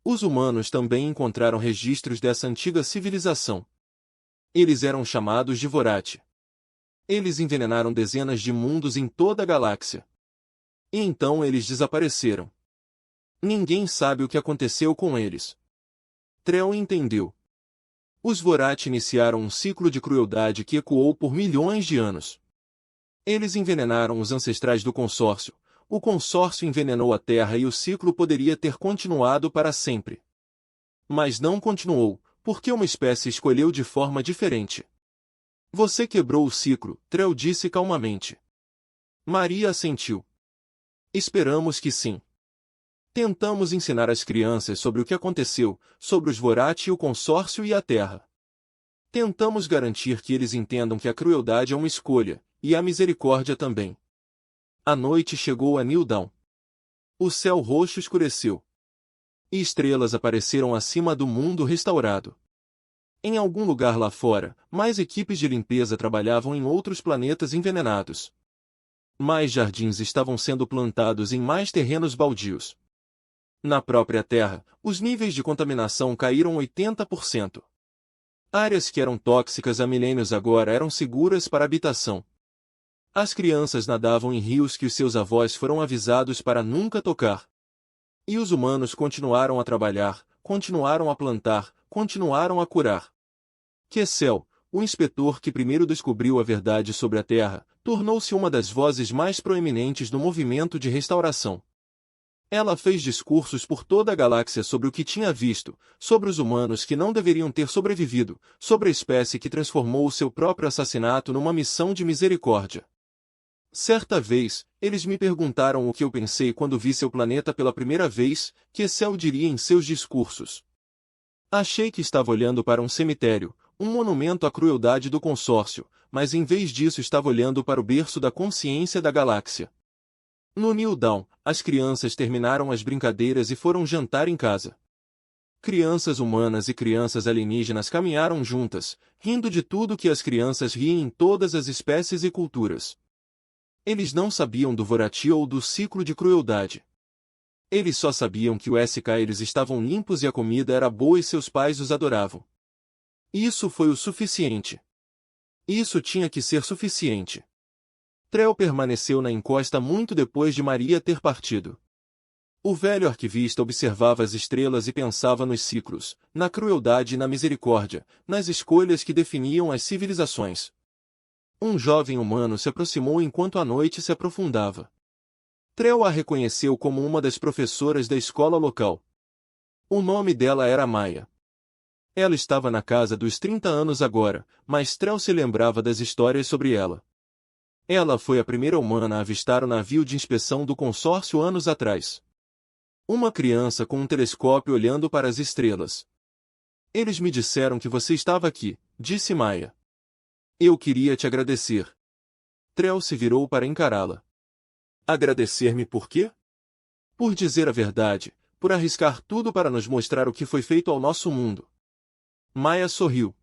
Os humanos também encontraram registros dessa antiga civilização. Eles eram chamados de Vorat. Eles envenenaram dezenas de mundos em toda a galáxia. E então eles desapareceram. Ninguém sabe o que aconteceu com eles. Trell entendeu. Os Vorat iniciaram um ciclo de crueldade que ecoou por milhões de anos. Eles envenenaram os ancestrais do consórcio, o consórcio envenenou a Terra e o ciclo poderia ter continuado para sempre. Mas não continuou, porque uma espécie escolheu de forma diferente. Você quebrou o ciclo, Trell disse calmamente. Maria assentiu. Esperamos que sim. Tentamos ensinar às crianças sobre o que aconteceu, sobre os Vorat e o consórcio e a Terra. Tentamos garantir que eles entendam que a crueldade é uma escolha, e a misericórdia também. A noite chegou a New Dawn. O céu roxo escureceu. E estrelas apareceram acima do mundo restaurado. Em algum lugar lá fora, mais equipes de limpeza trabalhavam em outros planetas envenenados. Mais jardins estavam sendo plantados em mais terrenos baldios. Na própria Terra, os níveis de contaminação caíram 80%. Áreas que eram tóxicas há milênios agora eram seguras para habitação. As crianças nadavam em rios que os seus avós foram avisados para nunca tocar. E os humanos continuaram a trabalhar, continuaram a plantar, continuaram a curar. Kessel, o inspetor que primeiro descobriu a verdade sobre a Terra, tornou-se uma das vozes mais proeminentes do movimento de restauração. Ela fez discursos por toda a galáxia sobre o que tinha visto, sobre os humanos que não deveriam ter sobrevivido, sobre a espécie que transformou o seu próprio assassinato numa missão de misericórdia. Certa vez, eles me perguntaram o que eu pensei quando vi seu planeta pela primeira vez, que Essel diria em seus discursos. Achei que estava olhando para um cemitério, um monumento à crueldade do consórcio, mas em vez disso estava olhando para o berço da consciência da galáxia. No New Dawn, as crianças terminaram as brincadeiras e foram jantar em casa. Crianças humanas e crianças alienígenas caminharam juntas, rindo de tudo que as crianças riem em todas as espécies e culturas. Eles não sabiam do Vorati ou do ciclo de crueldade. Eles só sabiam que o SK eles estavam limpos e a comida era boa e seus pais os adoravam. Isso foi o suficiente. Isso tinha que ser suficiente. Trell permaneceu na encosta muito depois de Maria ter partido. O velho arquivista observava as estrelas e pensava nos ciclos, na crueldade e na misericórdia, nas escolhas que definiam as civilizações. Um jovem humano se aproximou enquanto a noite se aprofundava. Trell a reconheceu como uma das professoras da escola local. O nome dela era Maia. Ela estava na casa dos 30 anos agora, mas Trell se lembrava das histórias sobre ela. Ela foi a primeira humana a avistar o navio de inspeção do consórcio anos atrás. Uma criança com um telescópio olhando para as estrelas. Eles me disseram que você estava aqui, disse Maia. Eu queria te agradecer. Trell se virou para encará-la. Agradecer-me por quê? Por dizer a verdade, por arriscar tudo para nos mostrar o que foi feito ao nosso mundo. Maia sorriu.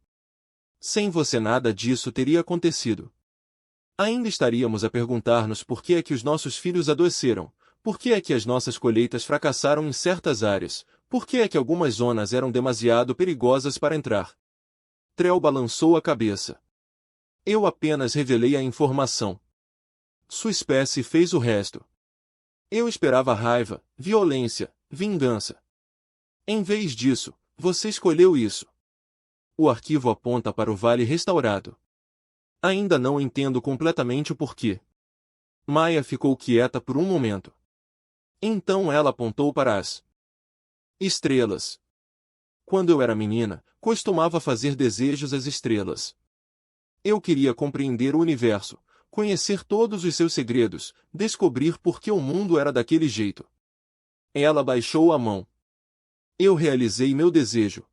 Sem você nada disso teria acontecido. Ainda estaríamos a perguntar-nos por que é que os nossos filhos adoeceram, por que é que as nossas colheitas fracassaram em certas áreas, por que é que algumas zonas eram demasiado perigosas para entrar. Trell balançou a cabeça. Eu apenas revelei a informação. Sua espécie fez o resto. Eu esperava raiva, violência, vingança. Em vez disso, você escolheu isso. O arquivo aponta para o Vale Restaurado. Ainda não entendo completamente o porquê. Maia ficou quieta por um momento. Então ela apontou para as estrelas. Quando eu era menina, costumava fazer desejos às estrelas. Eu queria compreender o universo, conhecer todos os seus segredos, descobrir por que o mundo era daquele jeito. Ela baixou a mão. Eu realizei meu desejo.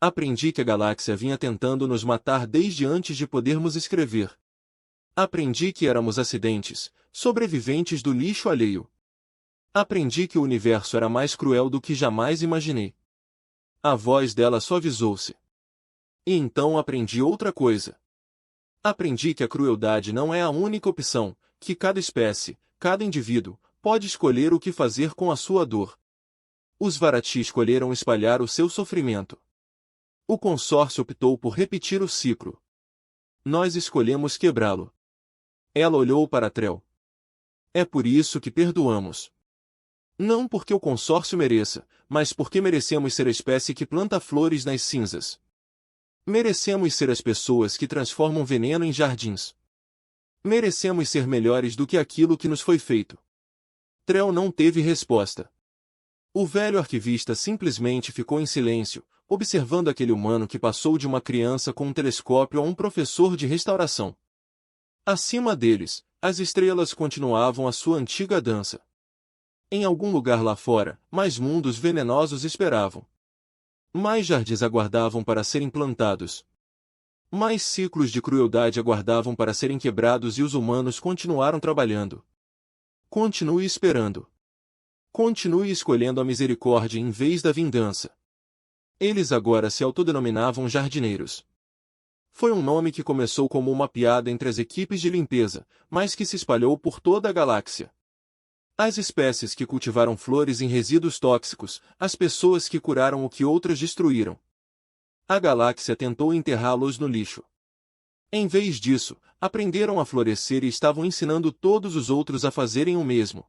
Aprendi que a galáxia vinha tentando nos matar desde antes de podermos escrever. Aprendi que éramos acidentes, sobreviventes do lixo alheio. Aprendi que o universo era mais cruel do que jamais imaginei. A voz dela suavizou-se. E então aprendi outra coisa. Aprendi que a crueldade não é a única opção, que cada espécie, cada indivíduo, pode escolher o que fazer com a sua dor. Os Varati escolheram espalhar o seu sofrimento. O consórcio optou por repetir o ciclo. Nós escolhemos quebrá-lo. Ela olhou para Trell. É por isso que perdoamos. Não porque o consórcio mereça, mas porque merecemos ser a espécie que planta flores nas cinzas. Merecemos ser as pessoas que transformam veneno em jardins. Merecemos ser melhores do que aquilo que nos foi feito. Trell não teve resposta. O velho arquivista simplesmente ficou em silêncio, observando aquele humano que passou de uma criança com um telescópio a um professor de restauração. Acima deles, as estrelas continuavam a sua antiga dança. Em algum lugar lá fora, mais mundos venenosos esperavam. Mais jardins aguardavam para serem plantados. Mais ciclos de crueldade aguardavam para serem quebrados e os humanos continuaram trabalhando. Continue esperando. Continue escolhendo a misericórdia em vez da vingança. Eles agora se autodenominavam jardineiros. Foi um nome que começou como uma piada entre as equipes de limpeza, mas que se espalhou por toda a galáxia. As espécies que cultivaram flores em resíduos tóxicos, as pessoas que curaram o que outras destruíram. A galáxia tentou enterrá-los no lixo. Em vez disso, aprenderam a florescer e estavam ensinando todos os outros a fazerem o mesmo.